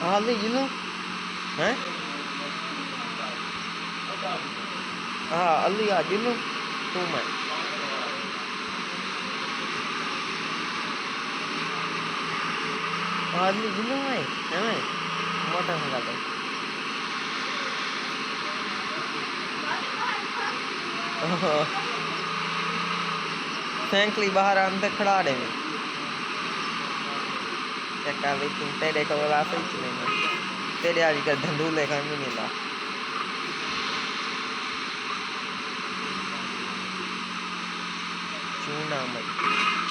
हाल ही लो हैं हाँ अल्ली आज लो तू मैं हाल ही लो है मोटा होगा तो फ्रैंकली बाहर अंदर खड़ा रहे में क्या कर रही तुम तेरे को वाला सही चलेगा तेरे आज का धंधुले का नहीं मिला चूना मत